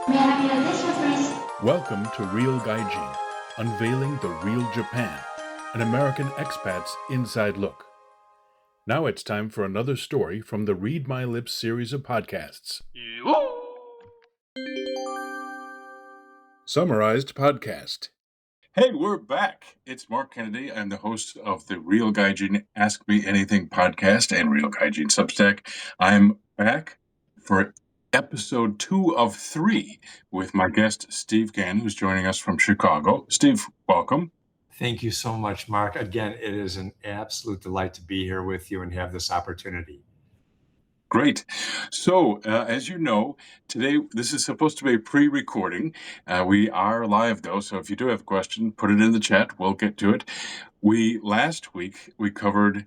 May I have your attention, please? Welcome to Real Gaijin, unveiling the real Japan, an American expat's inside look. Now it's time for another story from the Read My Lips series of podcasts. Summarized podcast. Hey, we're back. It's Mark Kennedy. I'm the host of the Real Gaijin Ask Me Anything podcast and Real Gaijin Substack. I'm back for episode 2 of 3 with my guest, Steve Gann, who's joining us from Chicago. Steve, welcome. Thank you so much, Mark. Again, it is an absolute delight to be here with you and have this opportunity. Great. So, as you know, today this is supposed to be a pre-recording. We are live, though, so if you do have a question, put it in the chat. We'll get to it. Last week, we covered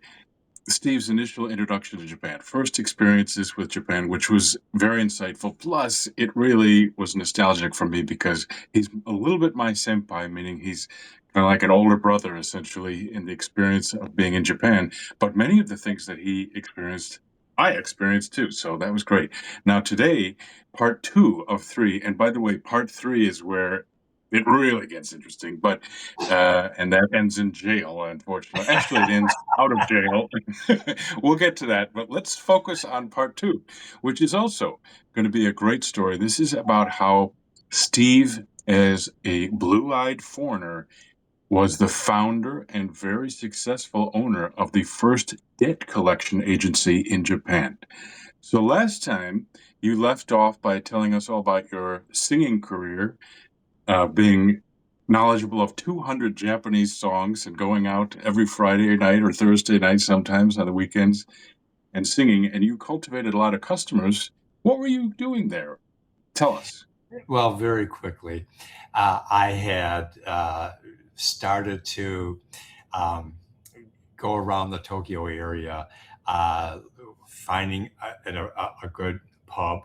Steve's initial introduction to Japan, first experiences with Japan, which was very insightful. Plus, it really was nostalgic for me because he's a little bit my senpai, meaning he's kind of like an older brother, essentially, in the experience of being in Japan. But many of the things that he experienced, I experienced too. So that was great. Now, today, part 2 of 3, and by the way, part 3 is where it really gets interesting, but and that ends in jail, unfortunately. Actually, it ends out of jail. We'll get to that, but let's focus on part 2, which is also going to be a great story. This is about how Steve, as a blue-eyed foreigner, was the founder and very successful owner of the first debt collection agency in Japan. So last time, you left off by telling us all about your singing career, being knowledgeable of 200 Japanese songs and going out every Friday night or Thursday night, sometimes on the weekends, and singing. And you cultivated a lot of customers. What were you doing there? Tell us. Well, very quickly, I had started to go around the Tokyo area, finding a good pub,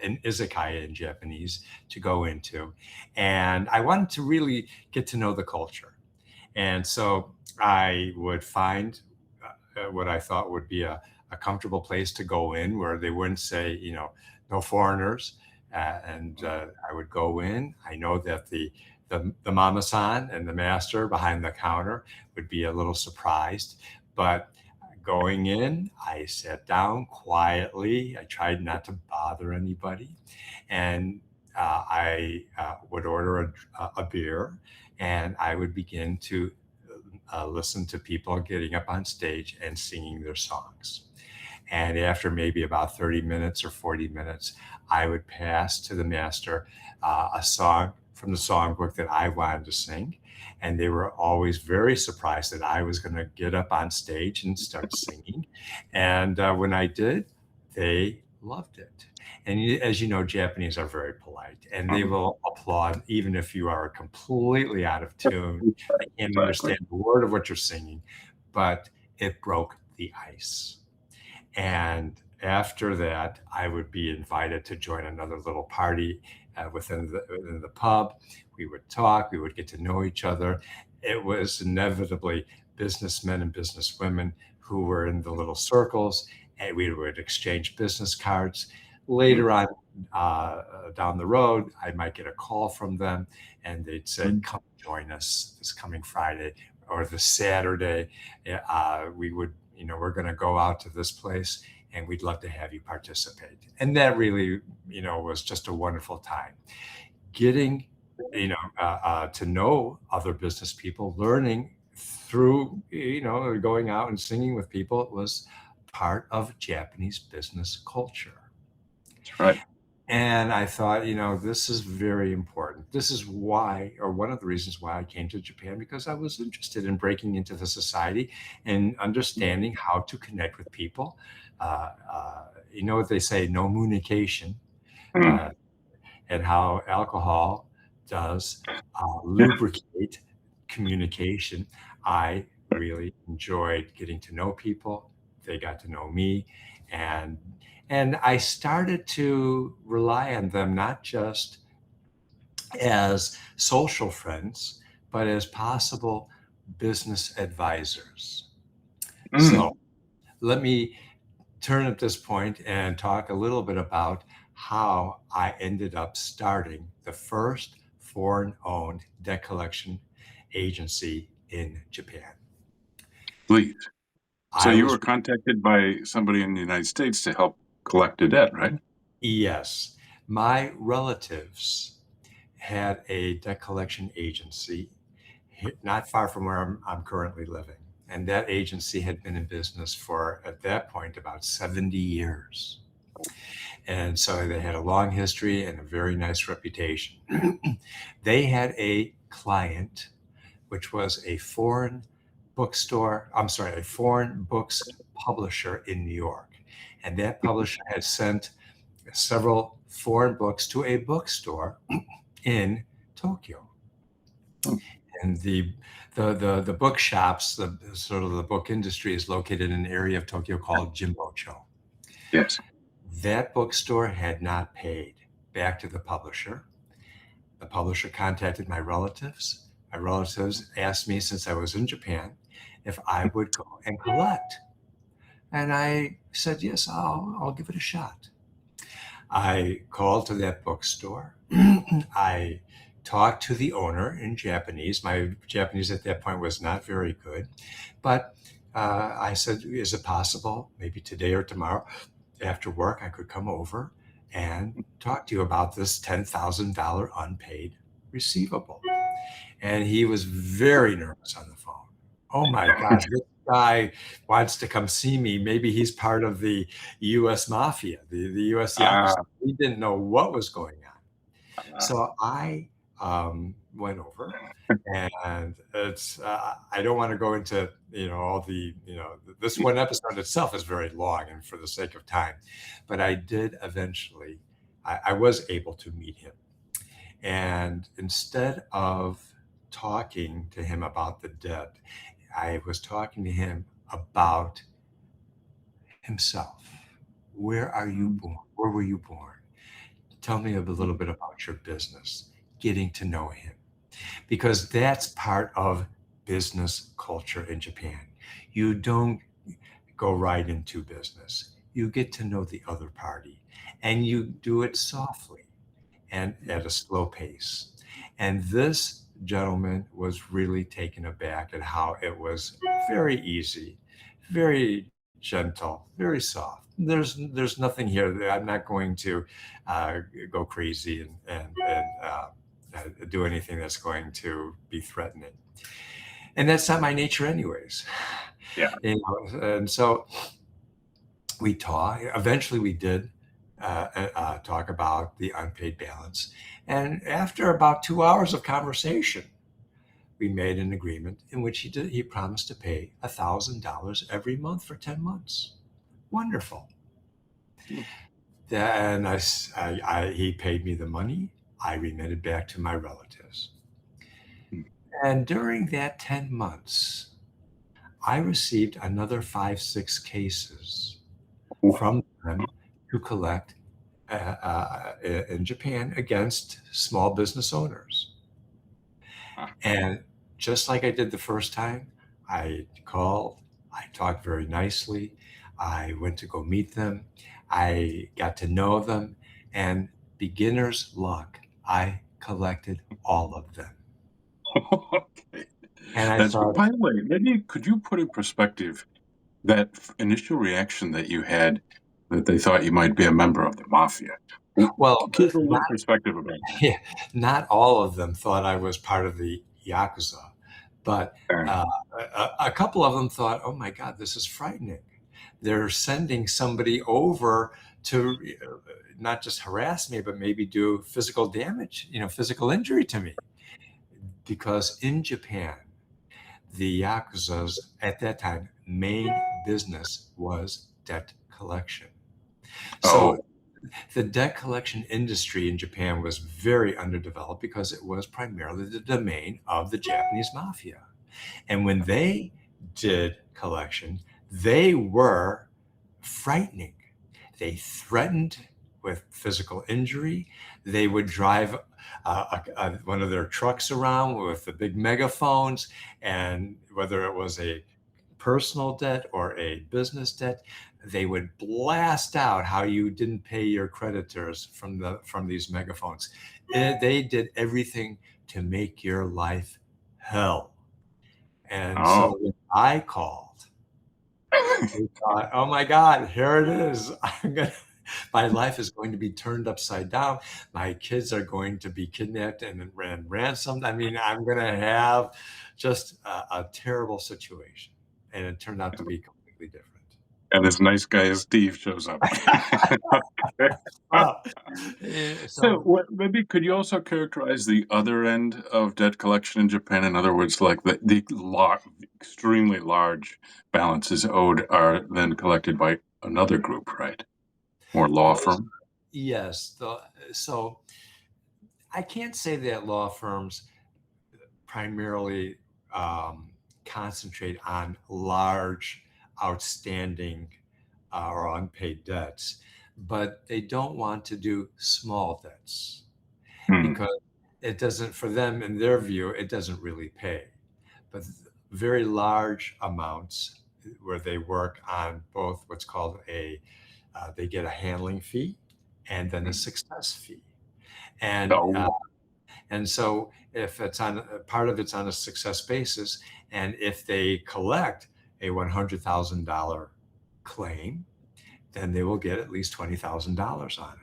an izakaya in Japanese, to go into. And I wanted to really get to know the culture. And so I would find what I thought would be a comfortable place to go in where they wouldn't say, no foreigners. I would go in. I know that the mama-san and the master behind the counter would be a little surprised, but going in, I sat down quietly. I tried not to bother anybody, and I would order a beer, and I would begin to listen to people getting up on stage and singing their songs. And after maybe about 30 minutes or 40 minutes, I would pass to the master a song from the songbook that I wanted to sing. And they were always very surprised that I was going to get up on stage and start singing. And when I did, they loved it. And as you know, Japanese are very polite, and they will applaud even if you are completely out of tune. They can't understand a word of what you're singing, but it broke the ice. And after that, I would be invited to join another little party within the pub. We would talk, we would get to know each other. It was inevitably businessmen and businesswomen who were in the little circles, and we would exchange business cards. Later on down the road, I might get a call from them, and they'd say, come join us this coming Friday or this Saturday. We're going to go out to this place, and we'd love to have you participate. And that really, was just a wonderful time. Getting, to know other business people, learning through, going out and singing with people was part of Japanese business culture. That's right. And I thought, this is very important. This is why, or one of the reasons why I came to Japan, because I was interested in breaking into the society and understanding how to connect with people. You know what they say, no communication, and how alcohol does lubricate communication. I really enjoyed getting to know people. They got to know me, and I started to rely on them not just as social friends, but as possible business advisors. So let me turn at this point and talk a little bit about how I ended up starting the first foreign-owned debt collection agency in Japan. Please. So I you was were contacted by somebody in the United States to help collect a debt, right? Yes, my relatives had a debt collection agency not far from where I'm currently living. And that agency had been in business for, at that point, about 70 years. And so they had a long history and a very nice reputation. They had a client, which was a foreign a foreign books publisher in New York. And that publisher had sent several foreign books to a bookstore in Tokyo. Hmm. And the book shops, the sort of the book industry is located in an area of Tokyo called Jimbocho. Yes. That bookstore had not paid back to the publisher. The publisher contacted my relatives. My relatives asked me, since I was in Japan, if I would go and collect. And I said, yes, I'll give it a shot. I called to that bookstore. I talked to the owner in Japanese. My Japanese at that point was not very good, but I said, is it possible, maybe today or tomorrow after work, I could come over and talk to you about this $10,000 unpaid receivable? And he was very nervous on the phone. Oh my God, this guy wants to come see me. Maybe he's part of the U.S. mafia, the U.S. Yakuza. He didn't know what was going on. So I went over, and it's I don't want to go into all the this one episode itself is very long, and for the sake of time, but I did eventually. I was able to meet him, and instead of talking to him about the debt, I was talking to him about himself. Where are you born? Where were you born? Tell me a little bit about your business, getting to know him, because that's part of business culture in Japan. You don't go right into business. You get to know the other party, and you do it softly and at a slow pace. And this gentleman was really taken aback at how it was very easy, very gentle, very soft. There's nothing here that I'm not going to go crazy and do anything that's going to be threatening. And that's not my nature, anyways. Yeah. And so we talked. Eventually, we did talk about the unpaid balance. And after about 2 hours of conversation, we made an agreement in which he promised to pay $1,000 every month for 10 months. Wonderful. Then he paid me the money. I remitted back to my relatives. And during that 10 months, I received another 5-6 cases from them to collect in Japan against small business owners. And just like I did the first time, I called, I talked very nicely, I went to go meet them, I got to know them, and beginner's luck, I collected all of them. Okay. And I thought, by the way, maybe could you put in perspective that initial reaction that you had that they thought you might be a member of the mafia? well, Give a little perspective about that. not all of them thought I was part of the Yakuza, but a couple of them thought, oh my God, this is frightening. They're sending somebody over to not just harass me, but maybe do physical damage, physical injury to me. Because in Japan, the Yakuza's at that time main business was debt collection. So the debt collection industry in Japan was very underdeveloped because it was primarily the domain of the Japanese mafia. And when they did collection, they were frightening. They threatened with physical injury. They would drive one of their trucks around with the big megaphones, and whether it was a personal debt or a business debt, they would blast out how you didn't pay your creditors from these megaphones. They did everything to make your life hell. And so when I called, they thought, oh my God, here it is. My life is going to be turned upside down. My kids are going to be kidnapped and ransomed. I mean, I'm going to have just a terrible situation. And it turned out to be completely different. And this nice guy Steve shows up. Wow. So maybe could you also characterize the other end of debt collection in Japan? In other words, like the extremely large balances owed are then collected by another group, right? Or law firm? Yes. So I can't say that law firms primarily concentrate on large outstanding or unpaid debts, but they don't want to do small debts because it doesn't, for them, in their view, it doesn't really pay. But very large amounts where they work on both what's called they get a handling fee and then a success fee. And so if it's on part of it's on a success basis, and if they collect a $100,000 claim, then they will get at least $20,000 on it.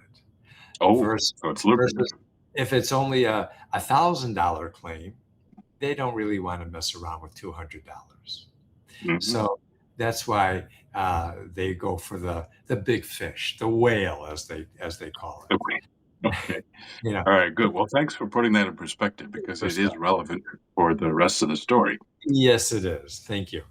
So it's lucrative. Versus if it's only a $1,000 claim, they don't really want to mess around with $200. So that's why they go for the big fish, the whale, as they call it. Okay. All right, good. Well, thanks for putting that in perspective because it is relevant for the rest of the story. Yes, it is. Thank you.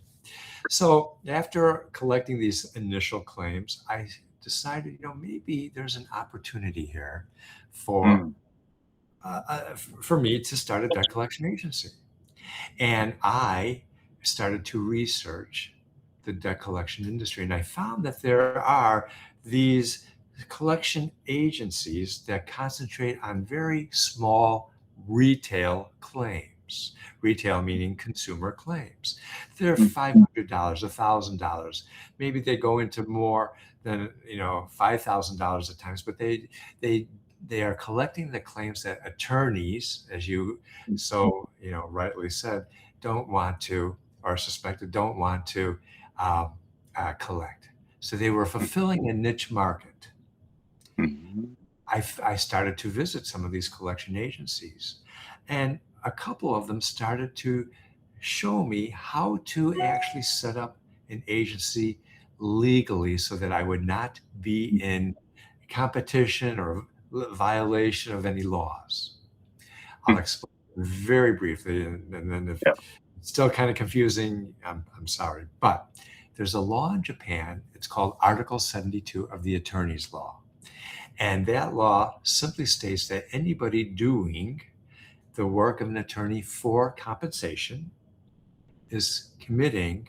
So after collecting these initial claims, I decided, maybe there's an opportunity here for me to start a debt collection agency. And I started to research the debt collection industry, and I found that there are these collection agencies that concentrate on very small retail claims. Retail meaning consumer claims. They're $500, $1,000. Maybe they go into more than $5,000 at times, but they are collecting the claims that attorneys, as you so rightly said, don't want to, or suspected don't want to collect. So they were fulfilling a niche market. I started to visit some of these collection agencies, and a couple of them started to show me how to actually set up an agency legally so that I would not be in competition or violation of any laws. I'll explain very briefly, and then if it's still kind of confusing, I'm sorry. But there's a law in Japan. It's called Article 72 of the Attorney's Law. And that law simply states that anybody doing the work of an attorney for compensation is committing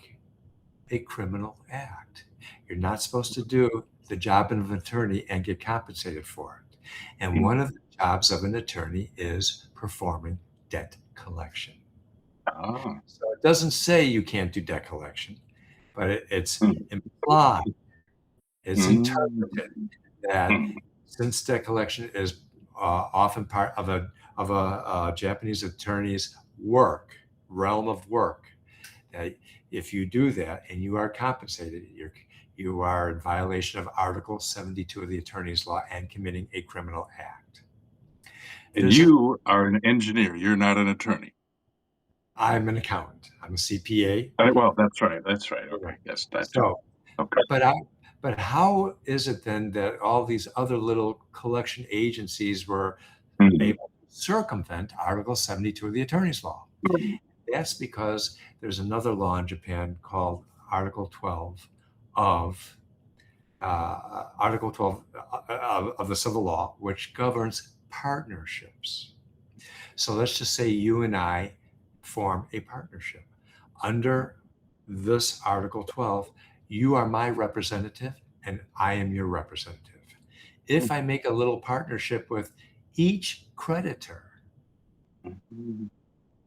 a criminal act. You're not supposed to do the job of an attorney and get compensated for it. And one of the jobs of an attorney is performing debt collection. So it doesn't say you can't do debt collection, but it's implied, it's interpreted that since debt collection is often part of a Japanese attorney's realm of work, that if you do that and you are compensated, you are in violation of Article 72 of the Attorney's Law and committing a criminal act. And you are an engineer. You're not an attorney. I'm an accountant. I'm a CPA. Well, that's right. That's right. Okay. Yes, that's so. Okay. But how is it then that all these other little collection agencies were able to circumvent Article 72 of the Attorney's Law? That's because there's another law in Japan called Article 12 of the Civil Law, which governs partnerships. So let's just say you and I form a partnership. Under this Article 12, you are my representative and I am your representative. If I make a little partnership with each creditor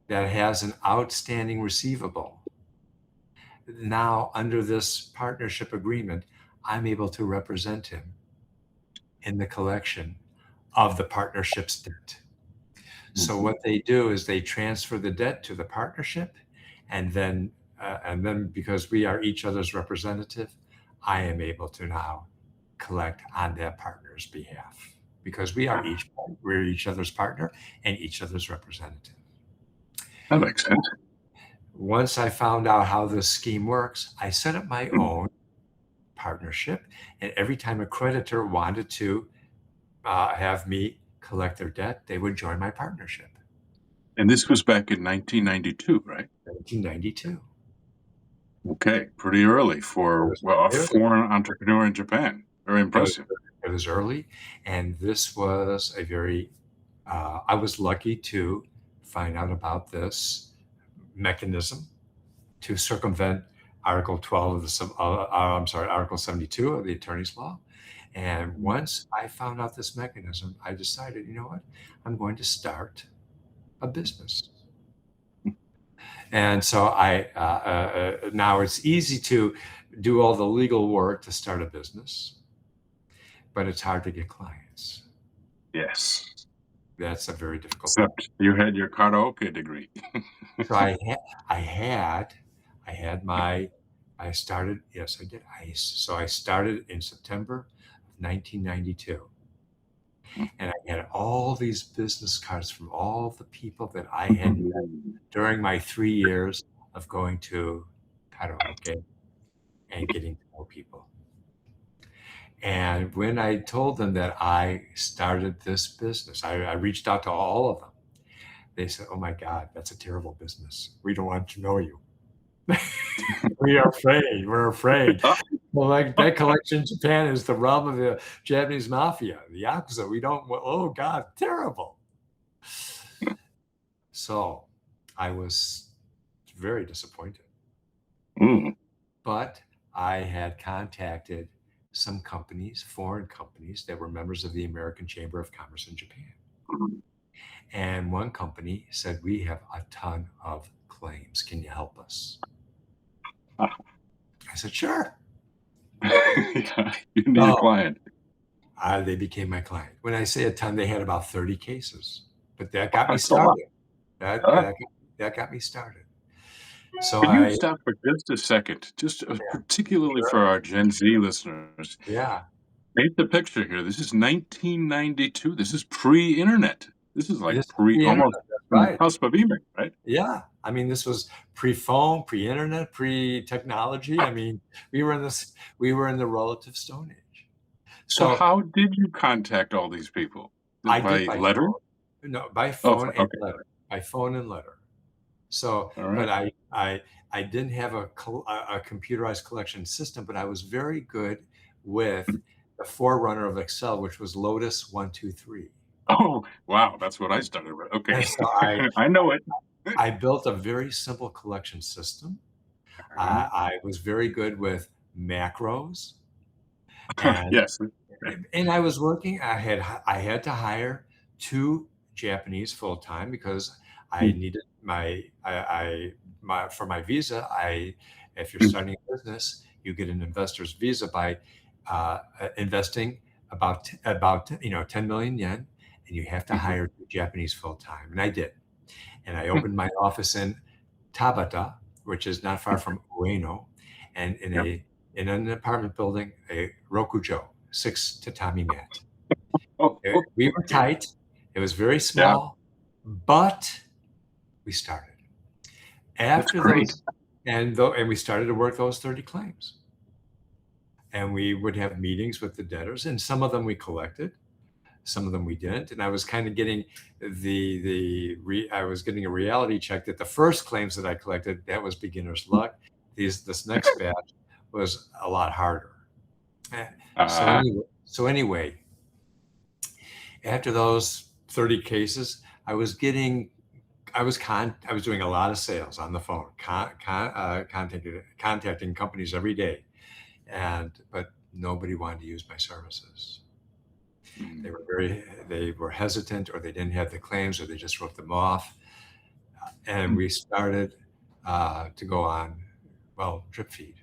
that has an outstanding receivable, now under this partnership agreement, I'm able to represent him in the collection of the partnership's debt. So what they do is they transfer the debt to the partnership, and then because we are each other's representative, I am able to now collect on that partner's behalf, because we're each other's partner and each other's representative. That makes sense. Once I found out how this scheme works, I set up my own partnership, and every time a creditor wanted to have me collect their debt, they would join my partnership. And this was back in 1992, right? 1992. Okay, pretty early for a foreign entrepreneur in Japan. Very impressive. It was early, and this was a very, I was lucky to find out about this mechanism to circumvent Article 12 of Article 72 of the Attorney's Law. And once I found out this mechanism, I decided, you know what, I'm going to start a business. And so now it's easy to do all the legal work to start a business, but it's hard to get clients. Yes. That's a very difficult. Except you had your karaoke degree. So I started. Yes, I did. So I started in September of 1992. And I had all these business cards from all the people that I had met during my 3 years of going to karaoke and getting to know people. And when I told them that I started this business, I reached out to all of them. They said, "Oh my God, that's a terrible business. We don't want to know you." We are afraid. We're afraid. Well, like that collection in Japan is the realm of the Japanese mafia, the Yakuza. We don't, oh God, terrible. So I was very disappointed. But I had contacted some companies, foreign companies, that were members of the American Chamber of Commerce in Japan. And one company said, "We have a ton of claims. Can you help us?" I said, "Sure." You need a client. They became my client. When I say a ton, they had about 30 cases, but that got me started. That got me started. So Can you stop for just a second, particularly for our Gen Z listeners? Yeah. Paint the picture here. This is 1992. This is pre-internet. This is like almost cusp of email, right? Yeah. I mean, this was pre-phone, pre-internet, pre-technology. I mean, we were in the relative Stone Age. So how did you contact all these people? I did by letter? phone. No, by phone and letter. By phone and letter. So, but I didn't have a computerized collection system, but I was very good with the forerunner of Excel, which was Lotus 123. Oh, wow. That's what I started with. Okay. So I know it. I built a very simple collection system. I was very good with macros. And, yes. And I was working, I had to hire 2 Japanese full-time because I needed for my visa. If you're starting a business, you get an investor's visa by investing about 10 million yen, and you have to hire 2 Japanese full-time. And I did. And I opened my office in Tabata, which is not far from Ueno, and in an apartment building, a rokujo, 6 tatami mat. We were tight. It was very small, but we started. After those, and we started to work those 30 claims. And we would have meetings with the debtors, and some of them we collected, some of them we didn't. And I was kind of getting I was getting a reality check that the first claims that I collected, that was beginner's luck. This next batch was a lot harder. So anyway, after those 30 cases, I was doing a lot of sales on the phone, contacting companies every day, but nobody wanted to use my services. They were hesitant, or they didn't have the claims, or they just wrote them off. And we started to go on drip feed.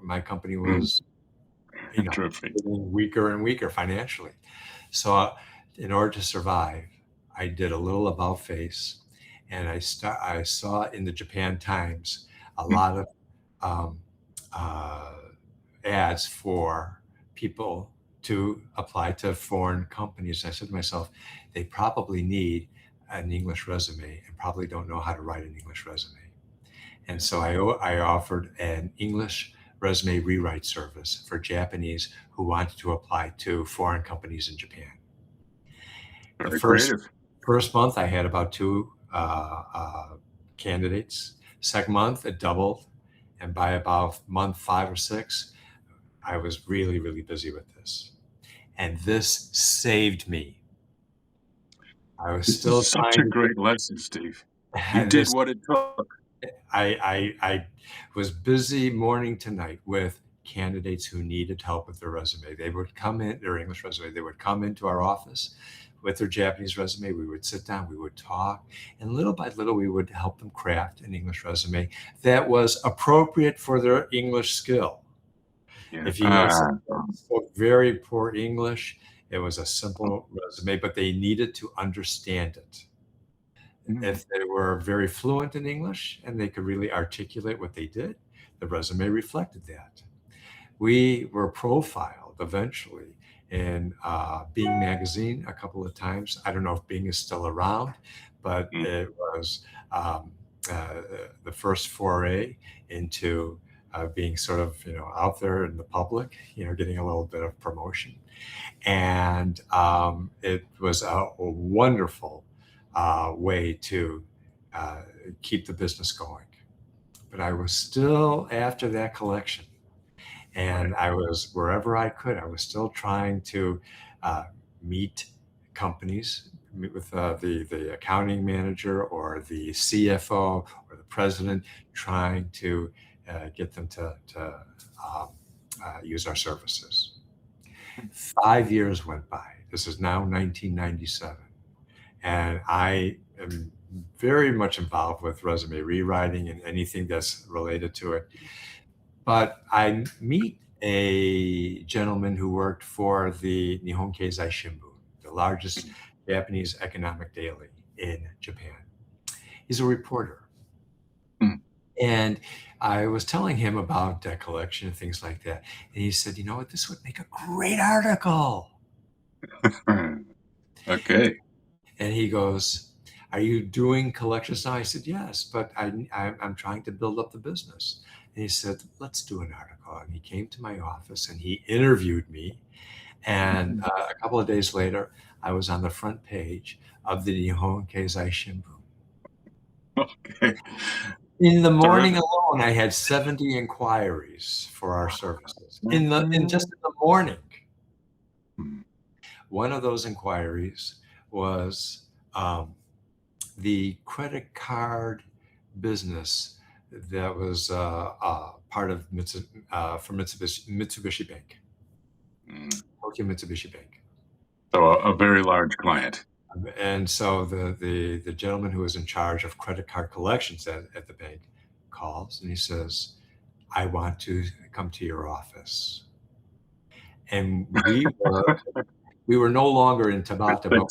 My company was, Drip feed. getting weaker and weaker financially. So in order to survive, I did a little about face, and I saw in the Japan Times a lot of um, uh, ads for people to apply to foreign companies. I said to myself, they probably need an English resume and probably don't know how to write an English resume. And so I offered an English resume rewrite service for Japanese who wanted to apply to foreign companies in Japan. Very The creative. first month, I had about 2 candidates. Second month, it doubled. And by about month 5 or 6, I was really, really busy with this. And this saved me. I was This still is such a great lesson, Steve. You did what it took. I was busy morning to night with candidates who needed help with their resume. They would come in, their English resume, they would come into our office with their Japanese resume. We would sit down, we would talk, and little by little, we would help them craft an English resume that was appropriate for their English skill. Yeah. If you spoke very poor English, it was a simple resume, but they needed to understand it. If they were very fluent in English and they could really articulate what they did, the resume reflected that. We were profiled eventually in Bing magazine a couple of times. I don't know if Bing is still around, but it was the first foray into being sort of out there in the public, getting a little bit of promotion, and it was a wonderful way to keep the business going. But I was still after that collection, and I was wherever I could. I was still trying to meet companies, meet with the accounting manager or the CFO or the president, trying to get them to use our services. 5 years went by. This is now 1997. And I am very much involved with resume rewriting and anything that's related to it. But I meet a gentleman who worked for the Nihon Keizei Shinbun, the largest Japanese economic daily in Japan. He's a reporter. And I was telling him about debt collection and things like that. And he said, this would make a great article. Okay. And he goes, are you doing collections now? I said, yes, but I'm trying to build up the business. And he said, let's do an article. And he came to my office and he interviewed me. And a couple of days later, I was on the front page of the Nihon Keizei Shinbun. Okay. In the morning alone, I had 70 inquiries for our services. In just in the morning. One of those inquiries was the credit card business that was part of Mitsubishi Bank, Tokyo Mitsubishi Bank. So a very large client. And so the gentleman who was in charge of credit card collections at the bank calls and he says, I want to come to your office. And we were no longer in Tabata, but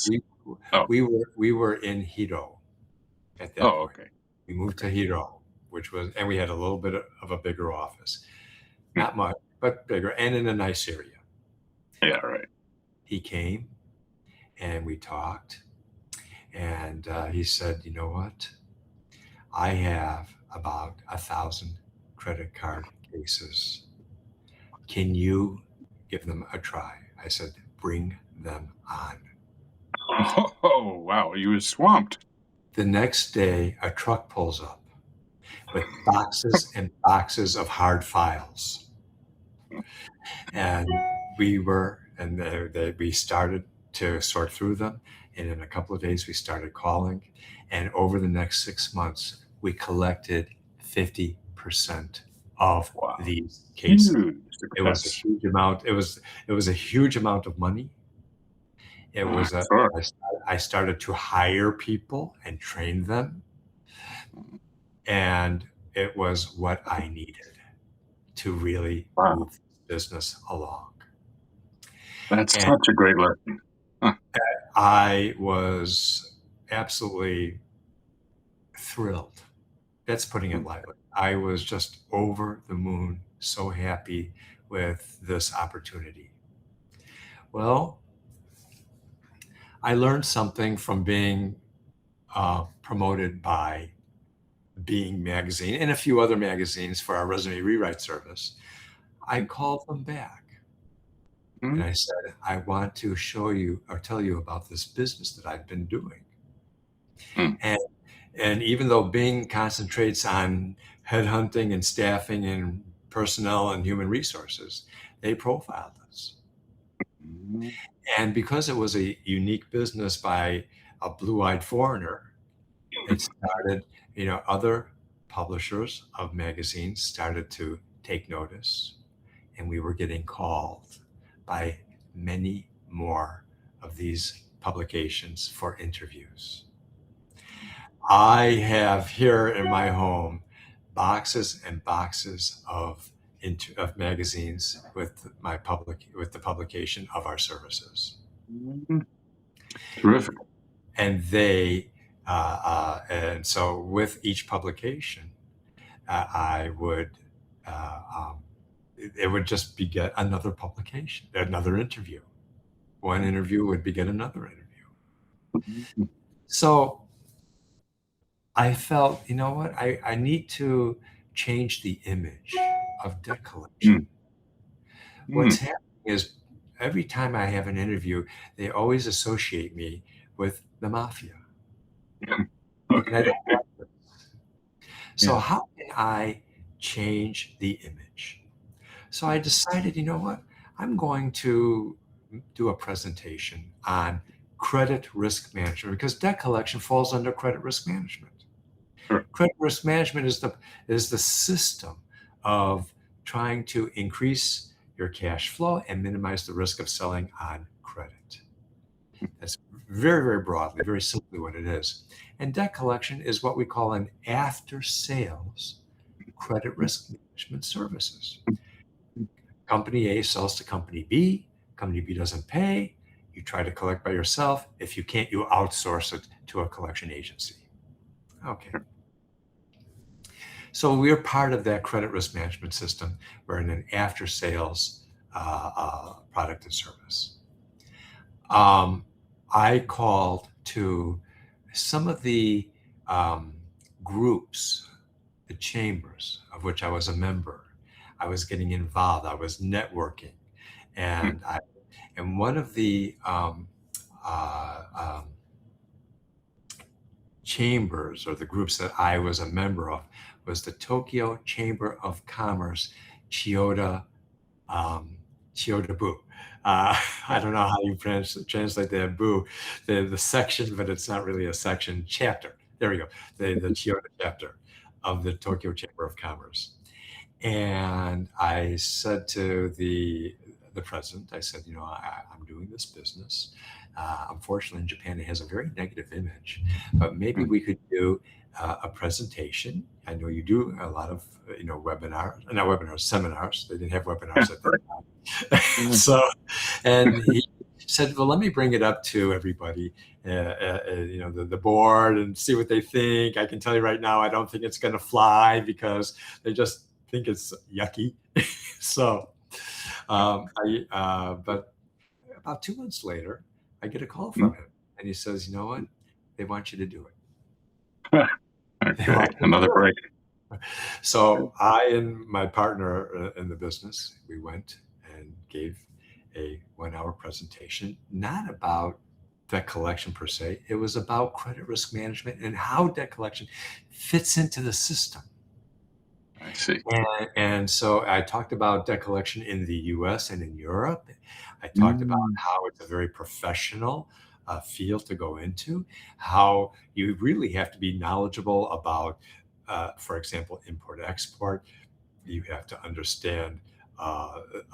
we were in Hiro at that point. Okay. We moved to Hiro, and we had a little bit of a bigger office. Not much, but bigger, and in a nice area. Yeah, right. He came and we talked, and he said, you know what? I have about 1,000 credit card cases. Can you give them a try? I said, bring them on. Oh, wow. You were swamped. The next day, a truck pulls up with boxes and boxes of hard files. And we started to sort through them. And in a couple of days, we started calling. And over the next 6 months, we collected 50% of these cases. It was a huge amount. It was a huge amount of money. It was I started to hire people and train them. And it was what I needed to really Wow. move business along. That's And such a great lesson. I was absolutely thrilled. That's putting it lightly. I was just over the moon, so happy with this opportunity. Well, I learned something from being promoted by Being Magazine and a few other magazines for our resume rewrite service. I called them back and I said, I want to show you or tell you about this business that I've been doing. Mm. And even though Bing concentrates on headhunting and staffing and personnel and human resources, they profiled us. And because it was a unique business by a blue-eyed foreigner, it started, other publishers of magazines started to take notice, and we were getting called by many more of these publications for interviews. I have here in my home boxes and boxes of magazines with the publication of our services, Terrific. and and so with each publication, I would it would just beget another publication, another interview. One interview would beget another interview. So I felt, you know what, I need to change the image of debt collection. What's happening is every time I have an interview, they always associate me with the mafia. Okay. And I don't like this. So Yeah. how can I change the image? So I decided, you know what, I'm going to do a presentation on credit risk management because debt collection falls under credit risk management. Sure. Credit risk management is the system of trying to increase your cash flow and minimize the risk of selling on credit. That's very, very broadly, very simply what it is. And debt collection is what we call an after-sales credit risk management services. Company A sells to company B. Company B doesn't pay. You try to collect by yourself. If you can't, you outsource it to a collection agency. Okay. So we're part of that credit risk management system. We're in an after-sales product and service. I called to some of the groups, the chambers of which I was a member. I was getting involved. I was networking, and one of the chambers or the groups that I was a member of was the Tokyo Chamber of Commerce, Chiyoda Bu. I don't know how you translate that bu, the section, but it's not really a section, chapter. There we go, the Chiyoda chapter of the Tokyo Chamber of Commerce. And I said to the president, I said, I'm doing this business. Unfortunately, in Japan, it has a very negative image, but maybe we could do a presentation. I know you do a lot of, seminars. They didn't have webinars at that time. So, and he said, well, let me bring it up to everybody, the board and see what they think. I can tell you right now, I don't think it's going to fly because they just think it's yucky. So, but about 2 months later, I get a call from him, and he says, you know what? They want you to do it. Okay, another break. So I and my partner in the business, we went and gave a 1-hour presentation, not about debt collection per se. It was about credit risk management and how debt collection fits into the system. I see. And so I talked about debt collection in the US and in Europe. I talked about how it's a very professional field to go into, how you really have to be knowledgeable about, for example, import-export. You have to understand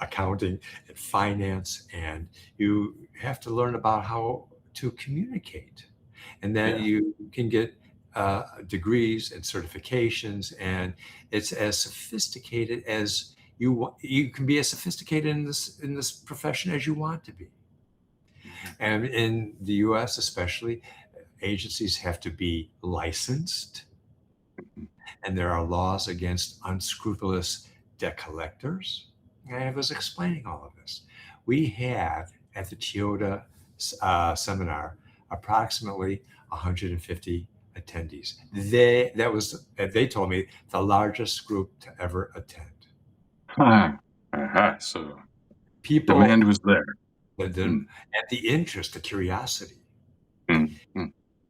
accounting and finance, and you have to learn about how to communicate. And then you can get degrees and certifications, and it's as sophisticated as you can be as sophisticated in this profession as you want to be. And in the U.S. especially, agencies have to be licensed, and there are laws against unscrupulous debt collectors. And I was explaining all of this. We had at the Toyota seminar approximately 150 attendees. They told me the largest group to ever attend. So People, demand was there. and the interest, the curiosity. Mm.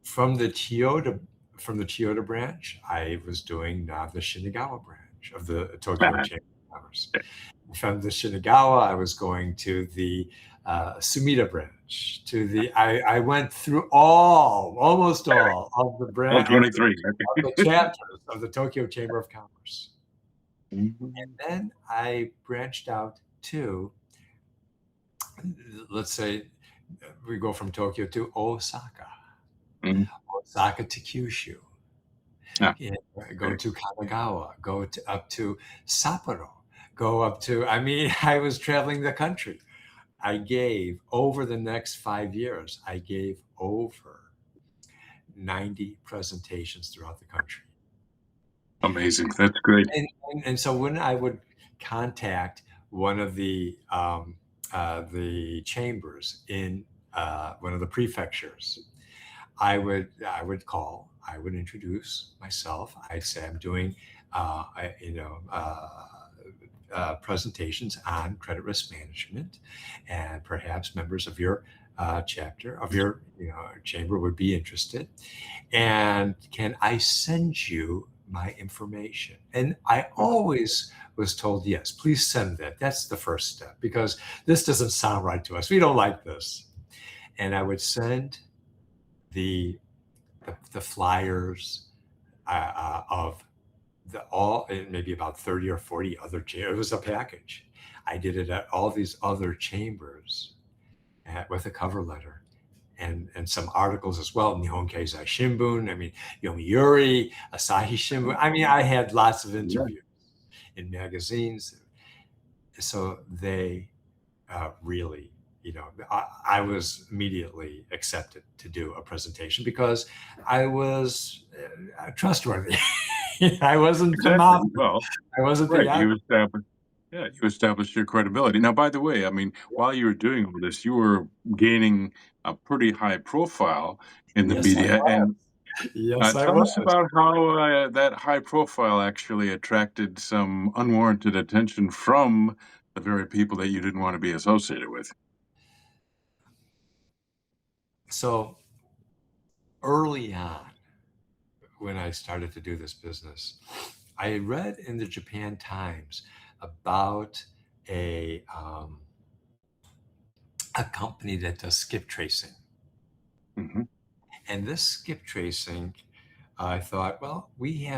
From the Toyota branch, I was doing the Shinagawa branch of the Tokyo Chamber of Commerce. From the Shinagawa, I was going to the Sumida branch. I went through almost all of the branch, all 23, of the chapters of the Tokyo Chamber of Commerce. Mm-hmm. And then I branched out to, let's say, we go from Tokyo to Osaka. Osaka to Kyushu, go to Kanagawa, up to Sapporo, go up to, I was traveling the country. I gave, over the next 5 years, I gave over 90 presentations throughout the country. Amazing. That's great. And so when I would contact one of the chambers in one of the prefectures, I would call, I would introduce myself. I'd say I'm doing, presentations on credit risk management, and perhaps members of your chapter, of your chamber would be interested. And can I send you my information? And I always was told, yes, please send that. That's the first step, because this doesn't sound right to us. We don't like this. And I would send the flyers of maybe about 30 or 40 other chambers. It was a package. I did it at all these other chambers with a cover letter and some articles as well. Nihon Keizei Shinbun, Yomiuri, Asahi Shimbun. I had lots of interviews in magazines. So they really, I was immediately accepted to do a presentation because I was trustworthy. I wasn't the mob. Well, I wasn't right. the You established your credibility. Now, by the way, while you were doing all this, you were gaining a pretty high profile in the media. And tell us about how that high profile actually attracted some unwarranted attention from the very people that you didn't want to be associated with. So early on, when I started to do this business, I read in the Japan Times about a company that does skip tracing. Mm-hmm. And this skip tracing, I thought, well, we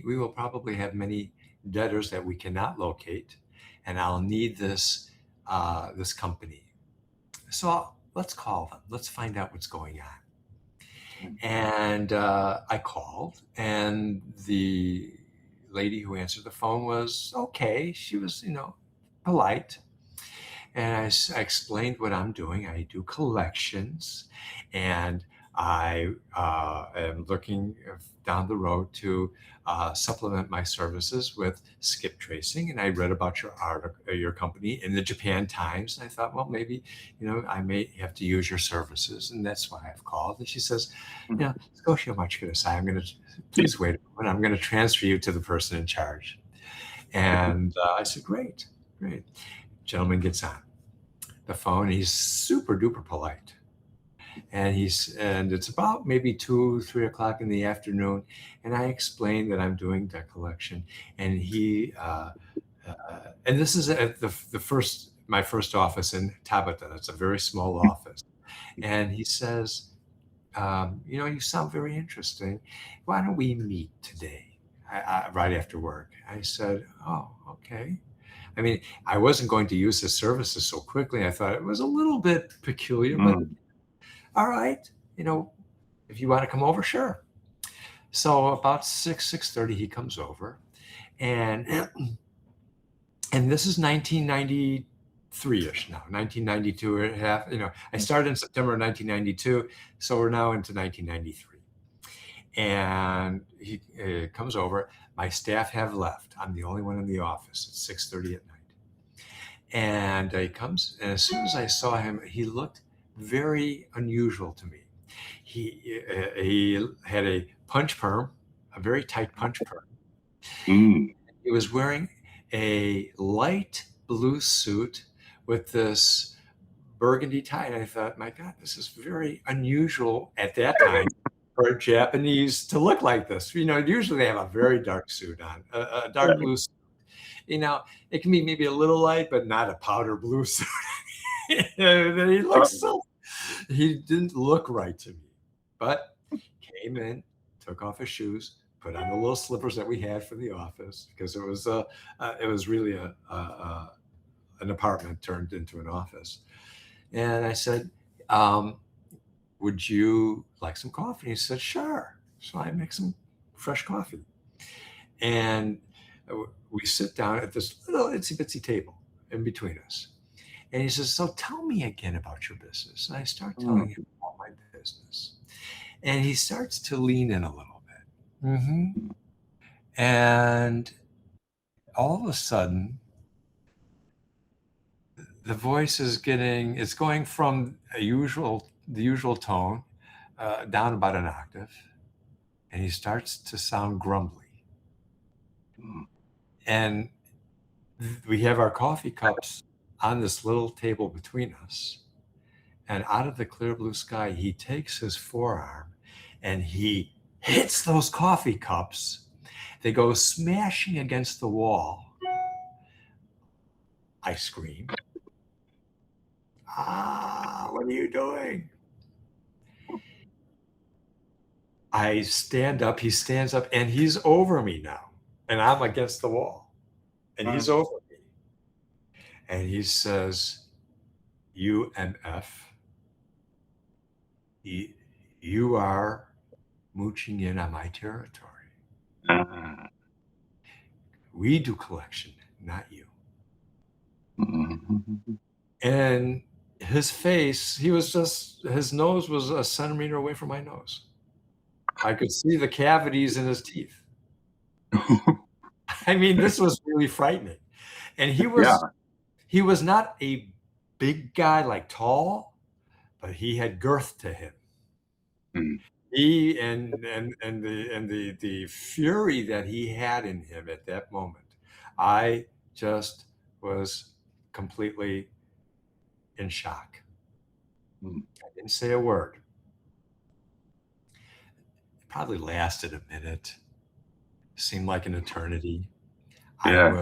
will probably have many debtors that we cannot locate, and I'll need this company. So let's call them. Let's find out what's going on. And I called, and the lady who answered the phone was okay. She was, polite. And I explained what I'm doing. I do collections, and I am looking down the road to supplement my services with skip tracing. And I read about your company in the Japan Times. And I thought, well, maybe, I may have to use your services. And that's why I've called. And she says, please wait a moment. I'm going to transfer you to the person in charge. And I said, great. Gentleman gets on the phone. He's super duper polite. And it's about maybe 2-3 o'clock in the afternoon. And I explained that I'm doing debt collection. And he, and this is at my first office in Tabata. It's a very small office. And he says, you sound very interesting. Why don't we meet today, right after work? I said, oh, okay. I wasn't going to use his services so quickly. I thought it was a little bit peculiar, but all right, if you want to come over, sure. So about 6:30, he comes over, and this is 1993-ish now, 1992 and a half. I started in September of 1992, so we're now into 1993. And he comes over. My staff have left. I'm the only one in the office at 6:30 at night. And he comes, and as soon as I saw him, he looked very unusual to me. He had a punch perm, a very tight punch perm. Mm. He was wearing a light blue suit with this burgundy tie. And I thought, my God, this is very unusual at that time for a Japanese to look like this. Usually they have a very dark suit on, a dark blue suit. It can be maybe a little light, but not a powder blue suit. He didn't look right to me, but came in, took off his shoes, put on the little slippers that we had for the office, because it was really an apartment turned into an office. And I said, would you like some coffee? He said, sure. So I make some fresh coffee. And we sit down at this little itsy bitsy table in between us. And he says, so tell me again about your business. And I start telling him about my business. And he starts to lean in a little bit. Mm-hmm. And all of a sudden, the voice is going from the usual tone down about an octave. And he starts to sound grumbly. And we have our coffee cups on this little table between us. And out of the clear blue sky, he takes his forearm and he hits those coffee cups. They go smashing against the wall. I scream. What are you doing? I stand up, he stands up, and he's over me now. And I'm against the wall. And he's over me. And he says, UMF, you are mooching in on my territory. We do collection, not you. And his face, his nose was a centimeter away from my nose. I could see the cavities in his teeth. I mean, this was really frightening. And he was not a big guy, like tall, but he had girth to him. He and the fury that he had in him at that moment, I just was completely in shock. I didn't say a word. It probably lasted a minute. Seemed like an eternity. Yeah.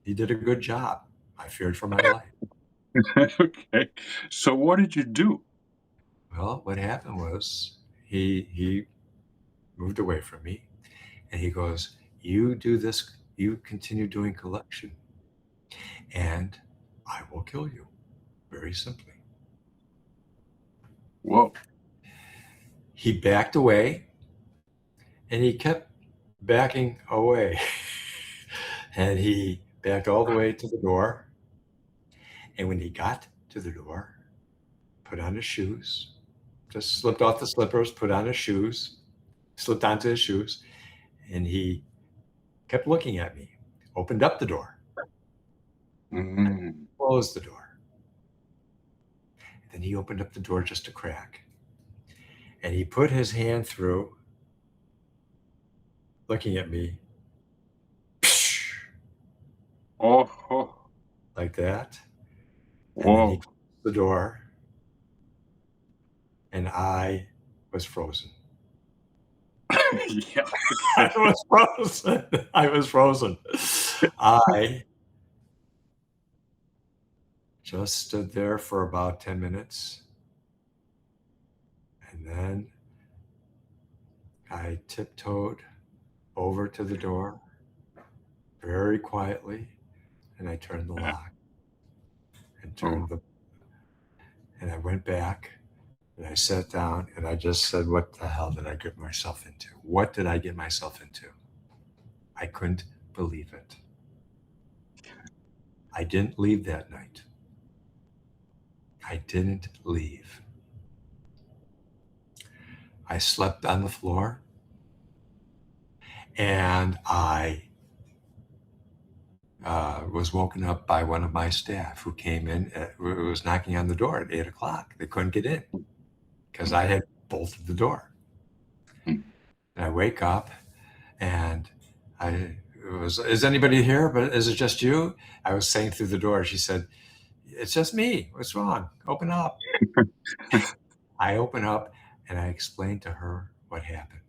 He did a good job. I feared for my life. Okay. So what did you do? Well, what happened was he moved away from me, and he goes, you do this, you continue doing collection, and I will kill you. Very simply. Whoa. He backed away, and he kept backing away. And he backed all the way to the door. And when he got to the door, put on his shoes, just slipped off the slippers, put on his shoes, slipped onto his shoes, and he kept looking at me, opened up the door, closed the door. Then he opened up the door just a crack, and he put his hand through, looking at me, like that. And then he closed the door, and I was frozen. Yeah. I was frozen. I just stood there for about 10 minutes. And then I tiptoed over to the door very quietly, and I turned the lock and and I went back And I sat down and I just said, what the hell did I get myself into? What did I get myself into? I couldn't believe it. I didn't leave that night. I didn't leave. I slept on the floor and I was woken up by one of my staff who came in, was knocking on the door at 8 o'clock. They couldn't get in because I had bolted the door. And I wake up and is anybody here? But is it just you? I was saying through the door. She said, it's just me. What's wrong? Open up. I open up and I explained to her what happened.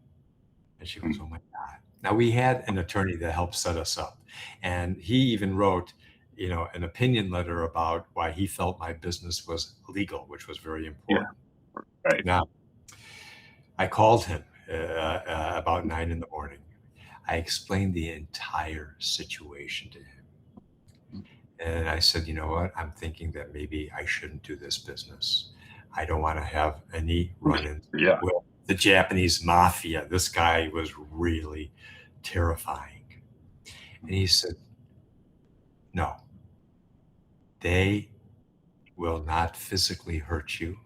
And she goes, oh my God. Now we had an attorney that helped set us up. And he even wrote, an opinion letter about why he felt my business was legal, which was very important. Yeah. Right. Now, I called him about 9 in the morning. I explained the entire situation to him. And I said, you know what? I'm thinking that maybe I shouldn't do this business. I don't want to have any run-ins with the Japanese mafia. This guy was really terrifying. And he said, no, they will not physically hurt you,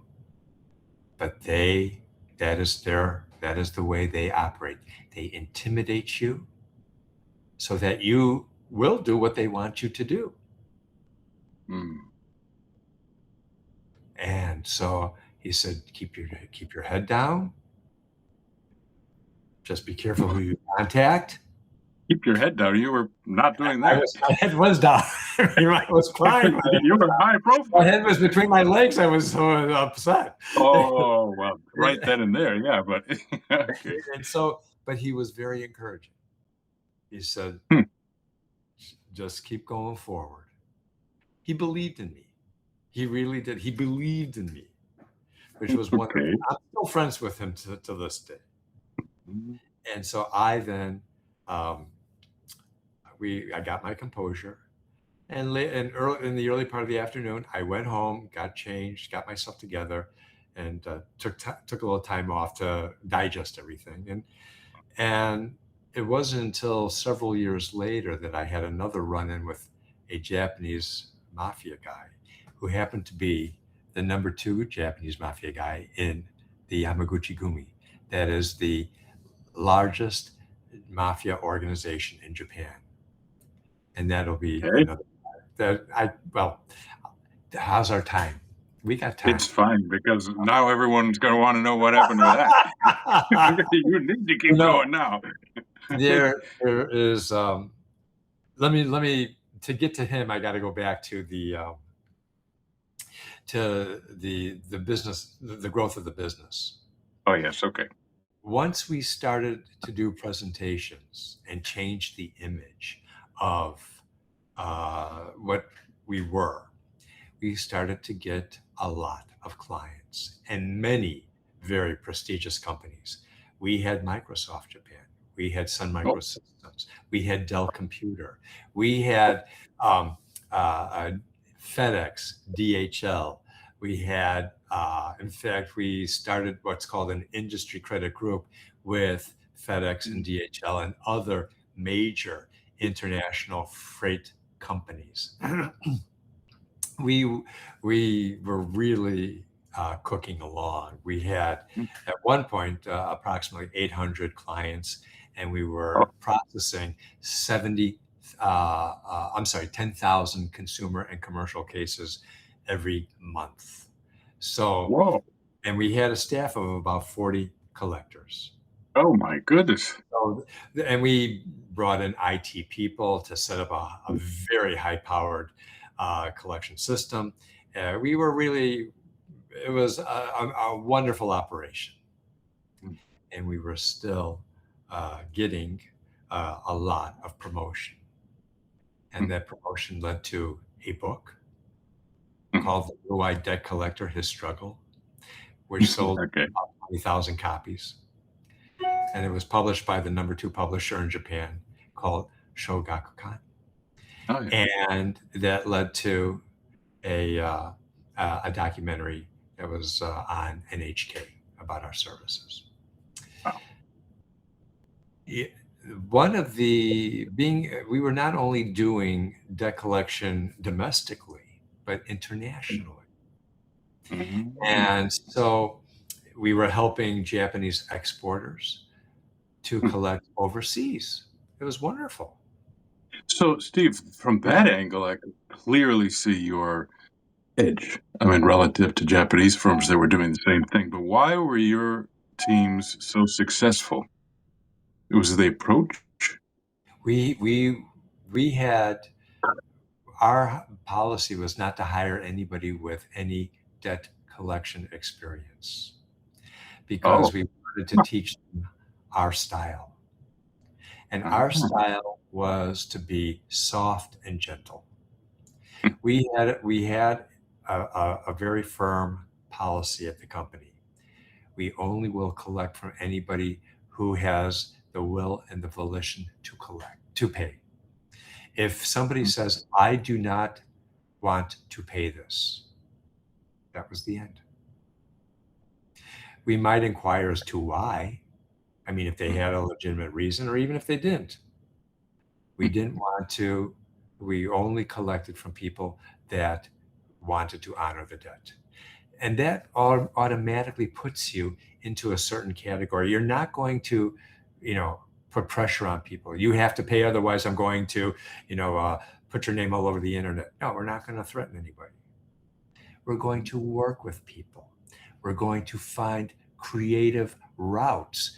but that is the way they operate. They intimidate you so that you will do what they want you to do. And so he said, keep your head down. Just be careful who you contact. Keep your head down. You were not doing that. My head was down. I was crying. You were high profile. My head was between my legs. I was so upset. Oh, well, right then and there. Yeah, but. Okay. And so, but he was very encouraging. He said, just keep going forward. He believed in me. He really did. He believed in me, which was wonderful. Okay. I'm still friends with him to this day. And so I then, I got my composure, and in the early part of the afternoon, I went home, got changed, got myself together, and took a little time off to digest everything. And it wasn't until several years later that I had another run-in with a Japanese mafia guy who happened to be the number 2 Japanese mafia guy in the Yamaguchi-gumi. That is the largest mafia organization in Japan. And that'll be how's our time? We got time. It's fine, because now everyone's going to want to know what happened with that. You need to keep going now. There is. Let me to get to him. I got to go back to the business, the growth of the business. Oh yes, okay. Once we started to do presentations and change the image of what we were, we started to get a lot of clients and many very prestigious companies. We had Microsoft Japan, we had Sun Microsystems, we had Dell Computer, we had FedEx, DHL, we had, in fact, we started what's called an industry credit group with FedEx and DHL and other major international freight companies. We were really cooking along. We had at one point approximately 800 clients, and we were processing 10,000 consumer and commercial cases every month. So, and we had a staff of about 40 collectors. Oh my goodness. So, and we brought in IT people to set up a very high-powered collection system. We were really, it was a wonderful operation. And we were still getting a lot of promotion. And that promotion led to a book called The Blue-Eyed Debt Collector, His Struggle, which sold about 20,000 copies. And it was published by the number 2 publisher in Japan called Shogakukan. And that led to a documentary that was on NHK about our services. Wow. One of the we were not only doing debt collection domestically, but internationally. And so we were helping Japanese exporters to collect overseas. It was wonderful. So, Steve, from that angle, I can clearly see your edge. I mean, relative to Japanese firms that were doing the same thing. But why were your teams so successful? It was the approach. We had, our policy was not to hire anybody with any debt collection experience, because we wanted to teach them our style. And our style was to be soft and gentle. We had a very firm policy at the company. We only will collect from anybody who has the will and the volition to pay. If somebody says, I do not want to pay this, that was the end. We might inquire as to why. I mean, if they had a legitimate reason, or even if they didn't. We didn't want to, we only collected from people that wanted to honor the debt. And that automatically puts you into a certain category. You're not going to, put pressure on people. You have to pay, otherwise I'm going to, put your name all over the internet. No, we're not going to threaten anybody. We're going to work with people. We're going to find creative routes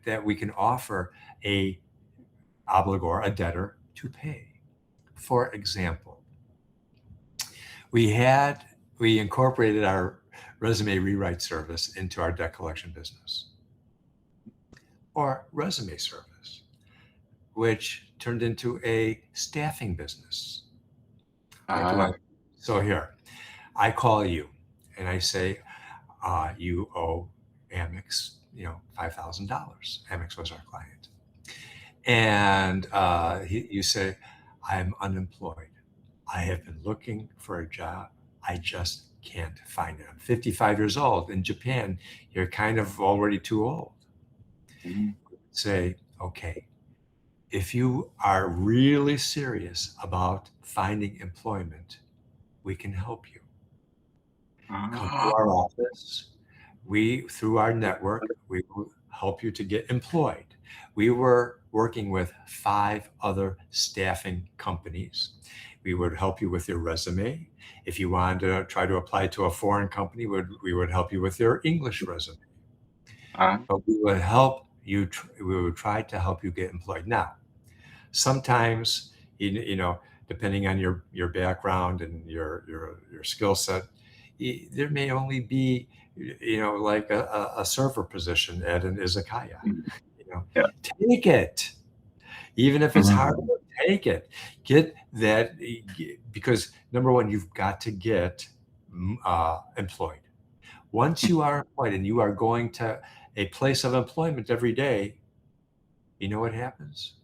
that we can offer a obligor, a debtor, to pay. For example, we incorporated our resume rewrite service into our debt collection business, or resume service, which turned into a staffing business. So here, I call you and I say, you owe Amex, $5,000. Amex was our client. And you say, I'm unemployed. I have been looking for a job. I just can't find it. I'm 55 years old. In Japan, you're kind of already too old. Say, okay, if you are really serious about finding employment, we can help you. Come to our office. Through our network, we will help you to get employed. We were working with 5 other staffing companies. We would help you with your resume. If you wanted to try to apply to a foreign company, we would help you with your English resume. But we would help you. We would try to help you get employed. Now, sometimes, depending on your background and your skill set, there may only be, like a server position at an izakaya. Take it, even if it's hard. Take it. Get that, because number one, you've got to get employed. Once you are employed and you are going to a place of employment every day, you know what happens?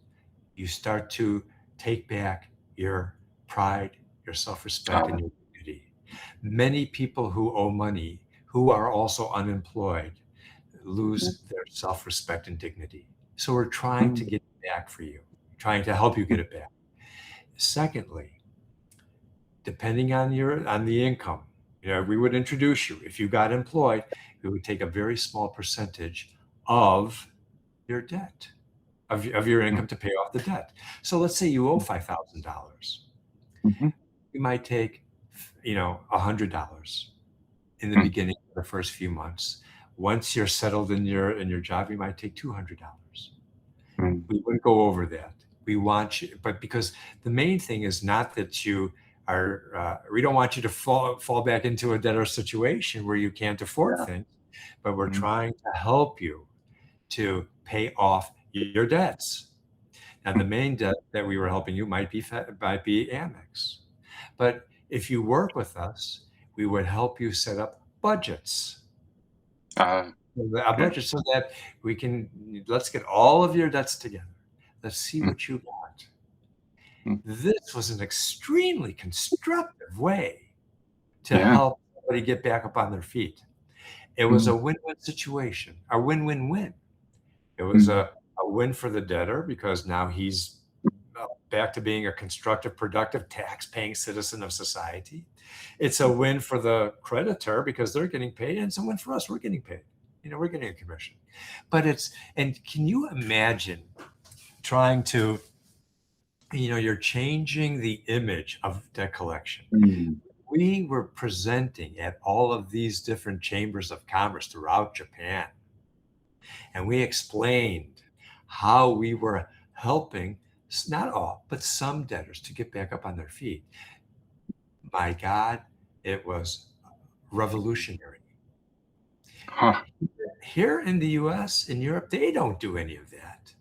You start to take back your pride, your self-respect, and your dignity. Many people who owe money, who are also unemployed, lose their self-respect and dignity. So we're trying to get it back for you, trying to help you get it back. Secondly, depending on the income, we would introduce you. If you got employed, we would take a very small percentage of your debt, of your income, to pay off the debt. So let's say you owe $5,000. You might take, $100 in the beginning of the first few months. Once you're settled in your job, you might take $200. We wouldn't go over that. We want you, but because the main thing is not that you are, we don't want you to fall back into a debtor situation where you can't afford things, but we're trying to help you to pay off your debts. Now, the main debt that we were helping you might be Amex, but if you work with us, we would help you set up budgets. A budget so that let's get all of your debts together. Let's see what you got. This was an extremely constructive way to help everybody get back up on their feet. It was a win-win situation, a win-win-win. It was a win for the debtor because now he's back to being a constructive, productive, tax-paying citizen of society. It's a win for the creditor because they're getting paid, and it's a win for us. We're getting paid. We're getting a commission. But and can you imagine trying to, you're changing the image of debt collection. We were presenting at all of these different chambers of commerce throughout Japan, and we explained how we were helping, not all, but some debtors to get back up on their feet. My God, it was revolutionary. Huh. Here in the US, in Europe, they don't do any of that.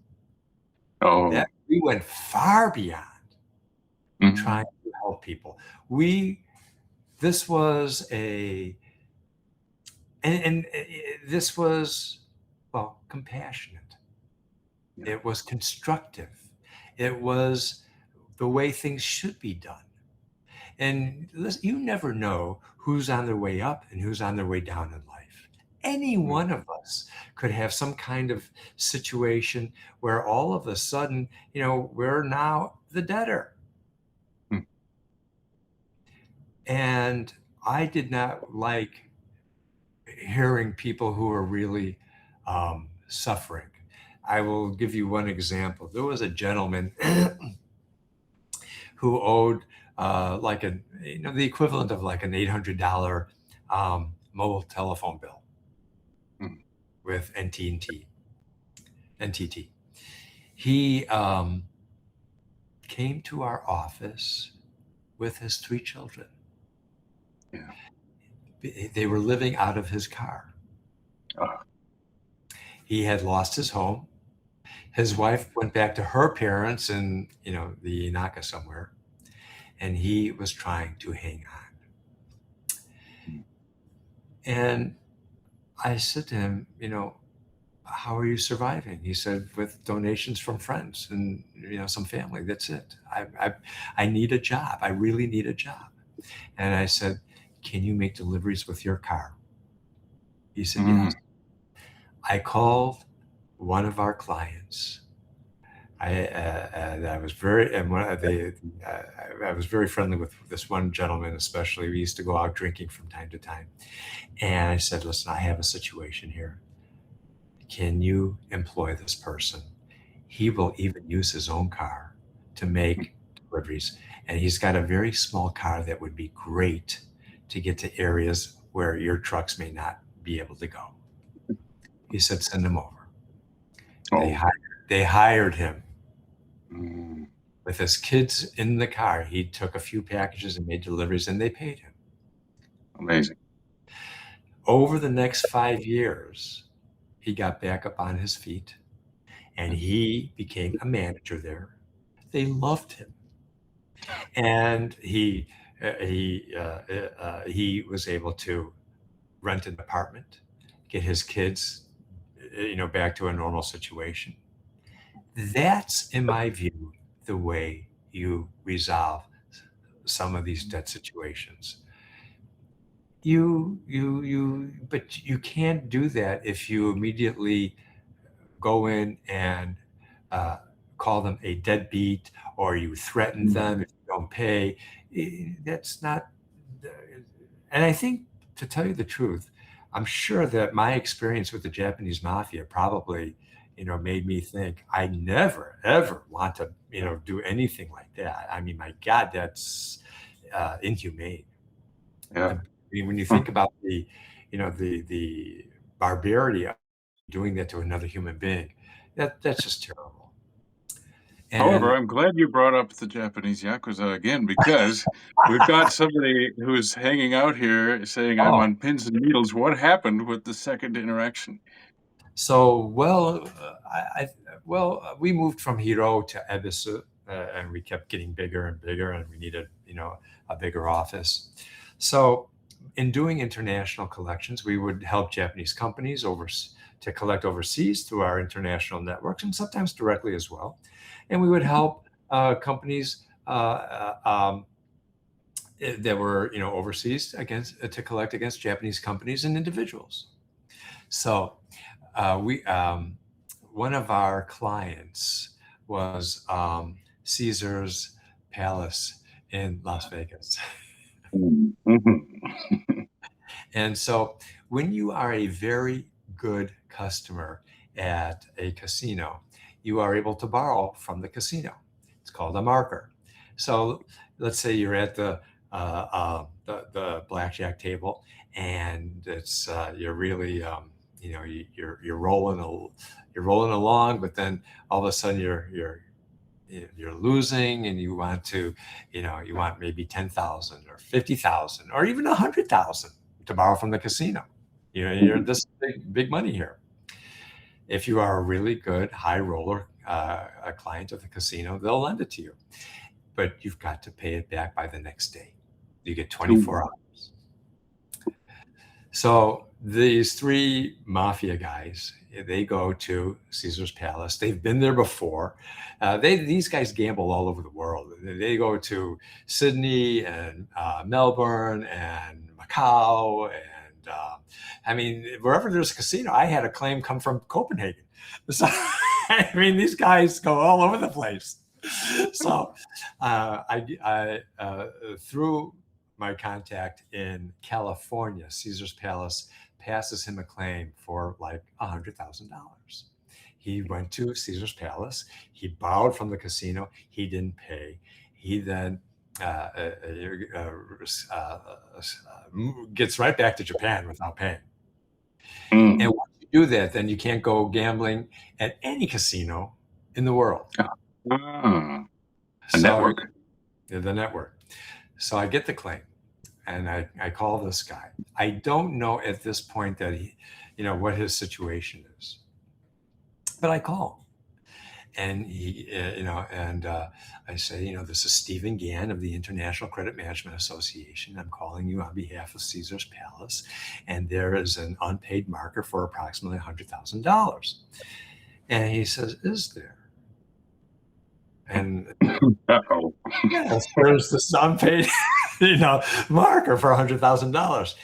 Oh. We went far beyond trying to help people. This was this was, well, compassionate. Yeah. It was constructive. It was the way things should be done. And listen, you never know who's on their way up and who's on their way down in life. Any one of us could have some kind of situation where all of a sudden, we're now the debtor. And I did not like hearing people who are really suffering. I will give you one example. There was a gentleman who owed the equivalent of like an $800 mobile telephone bill with NTT. He came to our office with his 3 children. Yeah. They were living out of his car. He had lost his home. His wife went back to her parents in, the Inaka somewhere, and he was trying to hang on. And I said to him, how are you surviving? He said, with donations from friends and, some family. That's it. I need a job. I really need a job. And I said, can you make deliveries with your car? He said, yes. I called one of our clients. I was very friendly with this one gentleman, especially. We used to go out drinking from time to time. And I said, listen, I have a situation here. Can you employ this person? He will even use his own car to make deliveries. And he's got a very small car that would be great to get to areas where your trucks may not be able to go. He said, send him over. They hired him. With his kids in the car, he took a few packages and made deliveries, and they paid him. Amazing. Over the next 5 years, he got back up on his feet, and he became a manager there. They loved him, and he was able to rent an apartment, get his kids, back to a normal situation. That's, in my view, the way you resolve some of these debt situations. But you can't do that if you immediately go in and call them a deadbeat, or you threaten them if you don't pay. That's not. And I think, to tell you the truth, I'm sure that my experience with the Japanese mafia probably, made me think I never, ever want to, do anything like that. I mean, my God, that's inhumane. Yeah. I mean, when you think about the barbarity of doing that to another human being, that's just terrible. However, I'm glad you brought up the Japanese Yakuza again, because we've got somebody who's hanging out here saying, I'm on pins and needles. What happened with the second interaction? So, we moved from Hiro to Ebisu, and we kept getting bigger and bigger, and we needed, a bigger office. So in doing international collections, we would help Japanese companies to collect overseas through our international networks, and sometimes directly as well. And we would help companies that were, overseas to collect against Japanese companies and individuals. So one of our clients was Caesar's Palace in Las Vegas. And so when you are a very good customer at a casino, you are able to borrow from the casino. It's called a marker. So let's say you're at the blackjack table, and it's you're really you're rolling along, but then all of a sudden you're losing, and you want maybe 10,000 or 50,000 or even 100,000 to borrow from the casino. You're this big money here. If you are a really good high roller a client of the casino, they'll lend it to you, but you've got to pay it back by the next day. You get 24 hours. So these three mafia guys, they go to Caesar's Palace. They've been there before. These guys gamble all over the world. They go to Sydney and Melbourne and Macau, and wherever there's a casino. I had a claim come from Copenhagen. So these guys go all over the place. So I through my contact in California, Caesar's Palace passes him a claim for like $100,000. He went to Caesar's Palace. He borrowed from the casino. He didn't pay. He then gets right back to Japan without paying. And once you do that, then you can't go gambling at any casino in the world. Network. The network. So I get the claim, and I call this guy. I don't know at this point that he, what his situation is, but I call him, and he, I say, this is Stephen Gann of the International Credit Management Association. I'm calling you on behalf of Caesar's Palace, and there is an unpaid marker for approximately $100,000. And he says, "Is there?" And yes, there's this unpaid, marker for $100,000.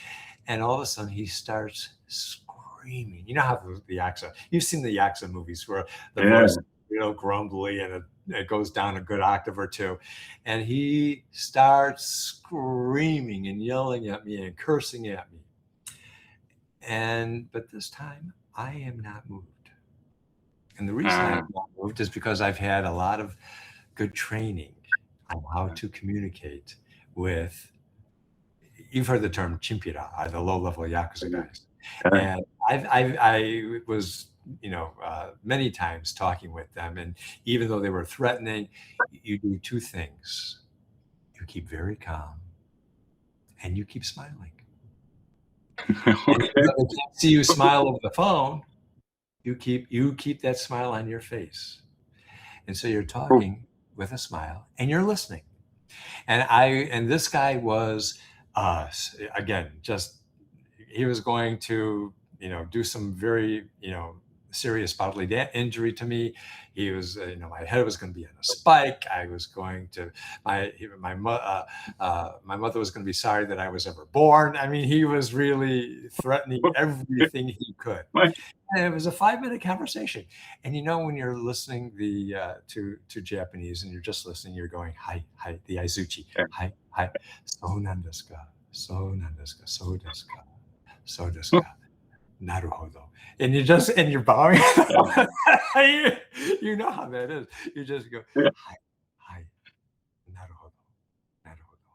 And all of a sudden he starts screaming. You know how the Yakuza, you've seen the Yakuza movies where the voice is real grumbly, and it goes down a good octave or two. And he starts screaming and yelling at me and cursing at me. But this time I am not moved. And the reason I'm not moved is because I've had a lot of good training on how to communicate with, you've heard the term chimpira, the low-level Yakuza guys. And I was, many times talking with them. And even though they were threatening, you do two things. You keep very calm, and you keep smiling. And even though they can't see you smile over the phone, you keep that smile on your face. And so you're talking with a smile, and you're listening. And this guy was, again, he was going to, do some very, serious bodily injury to me. He was, my head was going to be on a spike. I was going to, my mother was going to be sorry that I was ever born. He was really threatening everything he could. And it was a 5-minute conversation. And when you're listening to Japanese, and you're just listening, you're going, hi, the aizuchi, hi, so nandesu ka, so nandesu ka, so desu ka, so desu ka, naruhodo. And you're bowing. You know how that is. You just go, hi, naruhodo, naruhodo.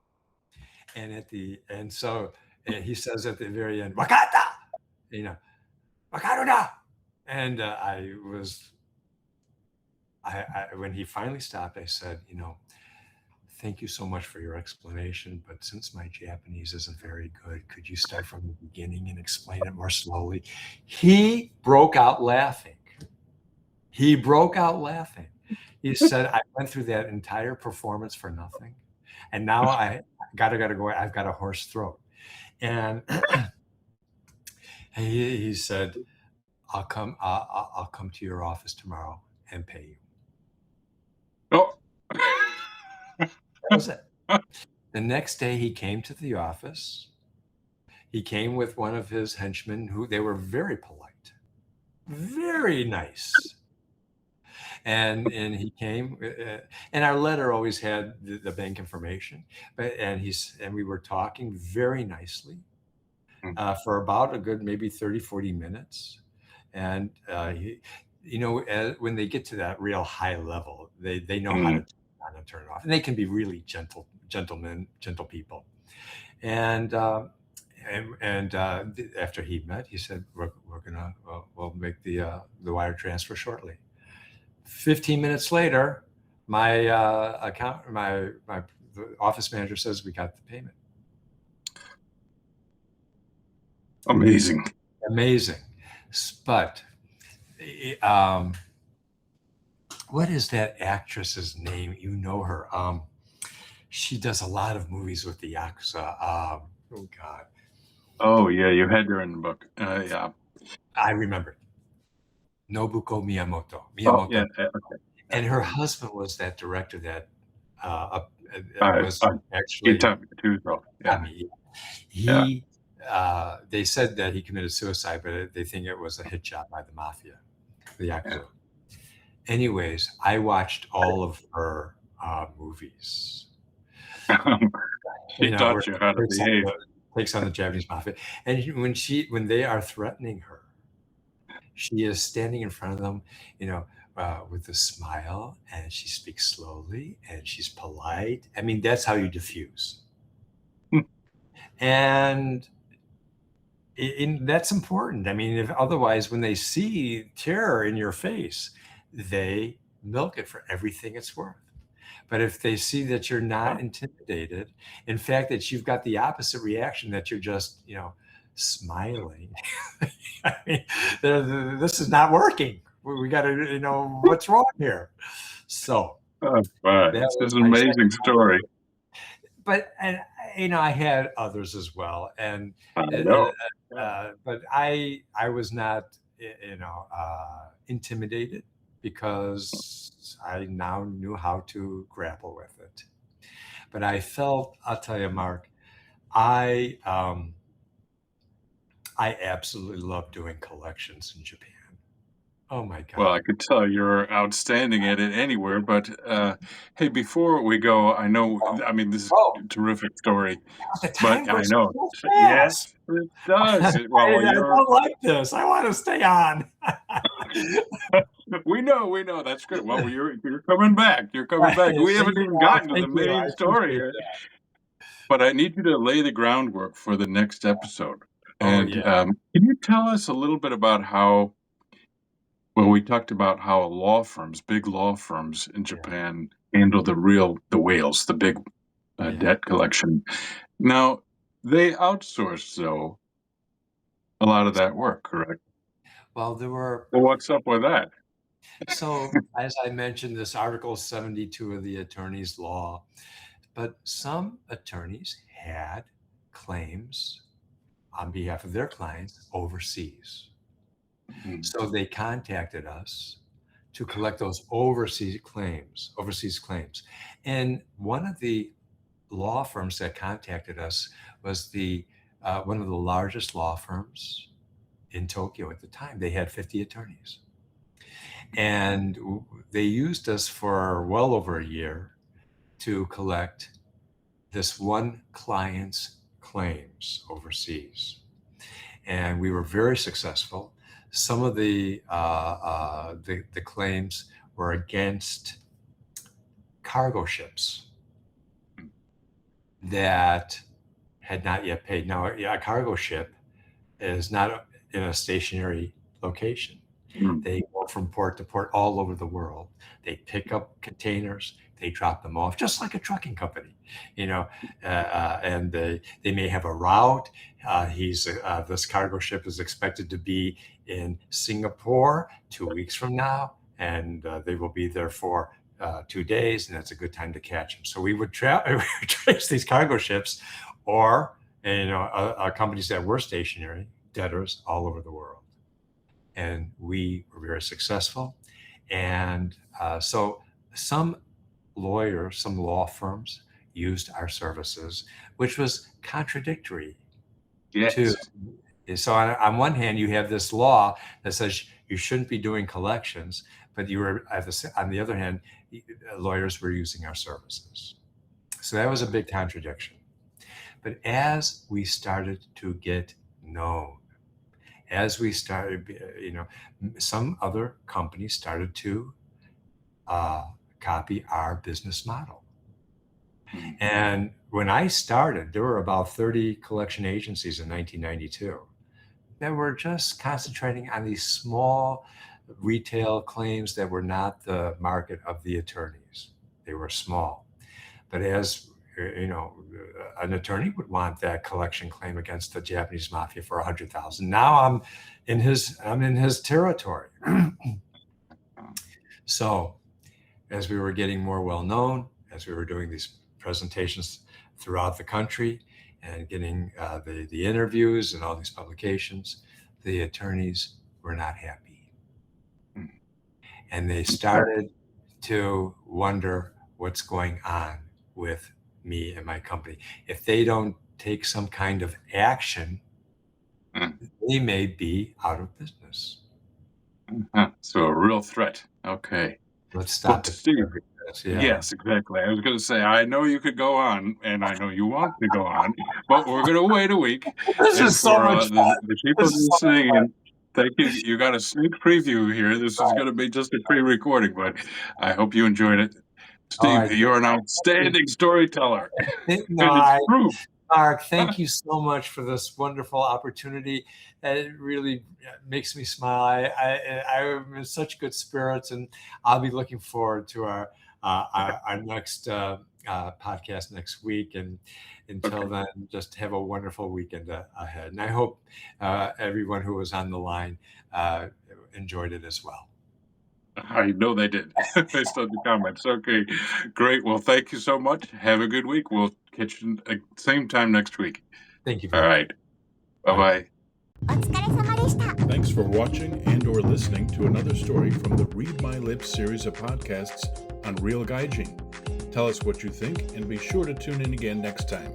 And so he says at the very end, wakata, wakaru. And I when he finally stopped, I said, thank you so much for your explanation, but since my Japanese isn't very good, could you start from the beginning and explain it more slowly? He broke out laughing. He said, I went through that entire performance for nothing, and now I gotta go. I've got a hoarse throat. And he said, I'll come to your office tomorrow and pay you. Oh. That was it. The next day he came to the office. He came with one of his henchmen who they were very polite, very nice. And he came, and our letter always had the bank information, and we were talking very nicely for about a good maybe 30, 40 minutes. And when they get to that real high level, they know how to turn on and turn it off, and they can be really gentle people. And after he met, he said, we'll make the wire transfer shortly. 15 minutes later, my the office manager says we got the payment. Amazing. But what is that actress's name? You know her. She does a lot of movies with the Yakuza. Oh God. Oh yeah, you had her in the book. Yeah. I remember. Nobuko Miyamoto. Oh, yeah. Okay. And her husband was that director that was actually Yakuza. Yeah. They said that he committed suicide, but they think it was a hit job by the mafia, the Yakuza. Yeah. Anyways, I watched all of her movies. She taught you how to behave. Takes on the Japanese mafia, and when they are threatening her, she is standing in front of them, with a smile, and she speaks slowly, and she's polite. I mean, that's how you diffuse. And that's important. I mean, if otherwise, when they see terror in your face, they milk it for everything it's worth. But if they see that you're not intimidated, in fact, that you've got the opposite reaction, that you're just, smiling, I mean, this is not working. We got to, what's wrong here? So this is an amazing story. But I had others as well, and but I was not intimidated, because I now knew how to grapple with it. But I felt, I'll tell you, Mark, I absolutely love doing collections in Japan. Oh my God. Well, I could tell you're outstanding at it anywhere, but hey, before we go, I know, I mean, this is a terrific story, but I know, yes, it does. I don't like this. I want to stay on. We know. That's good. Well, you're coming back. You're coming back. We haven't even gotten to the main story yet. But I need you to lay the groundwork for the next episode. And can you tell us a little bit about how? Well, we talked about how big law firms in Japan handle the whales, the big debt collection. Now, they outsource, though, a lot of that work, correct? Well, Well, what's up with that? So, as I mentioned, this Article 72 of the Attorney's Law, but some attorneys had claims on behalf of their clients overseas. Mm-hmm. So they contacted us to collect those overseas claims. And one of the law firms that contacted us was one of the largest law firms in Tokyo at the time. They had 50 attorneys. And they used us for well over a year to collect this one client's claims overseas. And we were very successful. Some of the claims were against cargo ships that had not yet paid. Now, a cargo ship is not in a stationary location. Mm-hmm. They go from port to port all over the world. They pick up containers, they drop them off, just like a trucking company, and they may have a route. This cargo ship is expected to be in Singapore 2 weeks from now, and they will be there for 2 days, and that's a good time to catch them. So we would trace these cargo ships, or companies that were stationary, debtors all over the world. And we were very successful. And so some law firms used our services, which was contradictory Yes. to. So on one hand, you have this law that says you shouldn't be doing collections, but on the other hand, lawyers were using our services. So that was a big contradiction. But as we started to get known, as we started, some other companies started to copy our business model. And when I started, there were about 30 collection agencies in 1992 that were just concentrating on these small retail claims that were not the market of the attorneys. They were small. But as an attorney would want that collection claim against the Japanese mafia for $100,000. Now I'm in his territory. So as we were getting more well known, as we were doing these presentations throughout the country and getting the interviews and all these publications, the attorneys were not happy. And they started to wonder what's going on with me and my company. If they don't take some kind of action, they may be out of business. So a real threat. Okay. Let's stop it. Steve, Yeah. yes, exactly. I was going to say, I know you could go on, and I know you want to go on, but we're going to wait a week. This is so much fun. The people listening, and thank you. You got a sneak preview here. This is going to be just a pre-recording, but I hope you enjoyed it. Steve, you're an outstanding storyteller. Mark, thank you so much for this wonderful opportunity. It really makes me smile. I'm in such good spirits, and I'll be looking forward to our next podcast next week. And until then, just have a wonderful weekend ahead. And I hope everyone who was on the line enjoyed it as well. I know they did based on the comments. Okay, great. Well, thank you so much. Have a good week. We'll catch you at the same time next week. Thank you. All right. Bye-bye. Thanks for watching and or listening to another story from the Read My Lips series of podcasts on Real Gaijin. Tell us what you think and be sure to tune in again next time.